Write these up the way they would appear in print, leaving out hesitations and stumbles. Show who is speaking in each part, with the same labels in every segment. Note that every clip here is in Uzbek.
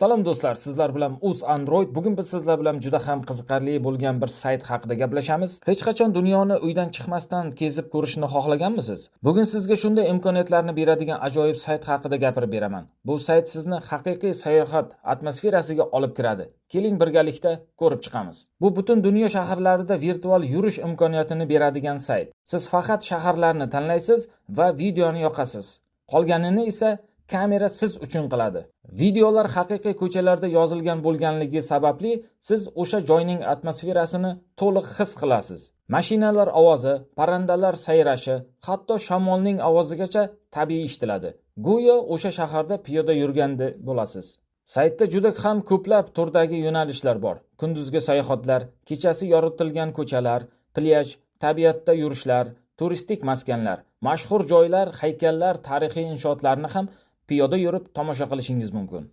Speaker 1: Salom do'stlar, sizlar bilan Uz Android. Bugun biz sizlar bilan juda ham qiziqarli bo'lgan bir sayt haqida gaplashamiz. Hech qachon dunyoni uydan chiqmasdan kezib ko'rishni xohlaganmisiz? Bugun sizga shunday imkoniyatlarni beradigan ajoyib sayt haqida gapirib beraman. Bu sayt sizni haqiqiy sayohat atmosferasiga olib kiradi. Keling birgalikda ko'rib chiqamiz. Bu butun dunyo shaharlarida virtual yurish imkoniyatini beradigan sayt. Siz faqat shaharlarni tanlaysiz va videoni yoqasiz. Qolganini esa kamera siz uchun qiladi. Videolar haqiqiy ko'chalarda yozilgan bo'lganligi sababli siz o'sha joyning atmosferasini to'liq his qilasiz. Mashinalar ovozi, parrandalar sayrashi, hatto shamolning ovozigacha tabiiy eshitiladi. Go'yo o'sha shaharda piyoda yurganda bo'lasiz. Saytda juda ham ko'plab turdagi yo'nalishlar bor. Kunduzgi sayohatlar, kechasi yoritilgan ko'chalar, plyaj, tabiatda yurishlar, turistik maskanlar, mashhur joylar, haykallar, tarixiy inshootlarni ham piyoda yurib tomosha qilishingiz mumkin.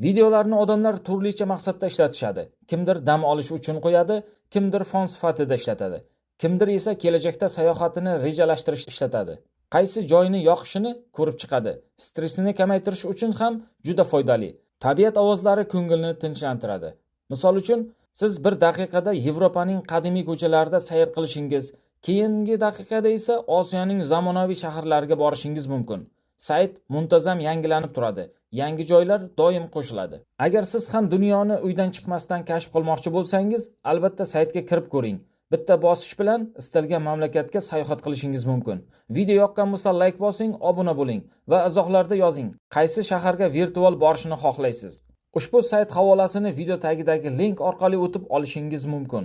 Speaker 1: Videolarni odamlar turlicha maqsadda ishlatishadi. Kimdir dam olish uchun qo'yadi, kimdir fon sifatida ishlatadi. Kimdir esa kelajakda sayohatini rejalashtirish ishlatadi. Qaysi joyni yoqishini ko'rib chiqadi. Stressini kamaytirish uchun ham juda foydali. Tabiat ovozlari ko'ngilni tinchlantiradi. Misol uchun, siz bir daqiqada Yevropaning qadimiy ko'chalarida sayr qilishingiz, keyingi daqiqada esa Osiyoning zamonaviy shaharlariga borishingiz mumkin. Sayt muntazam yangilanib turadi. Yangi joylar doim qo'shiladi. Agar siz ham dunyoni uydan chiqmasdan kashf qilmoqchi bo'lsangiz, albatta saytga kirib ko'ring. Bitta bosish bilan istalgan mamlakatga sayohat qilishingiz mumkin. Video yoqqan bo'lsa like bosing, obuna bo'ling va izohlarda yozing, qaysi shaharga virtual borishni xohlaysiz. Ushbu sayt havolasini video tagidagi link orqali o'tib olishingiz mumkin.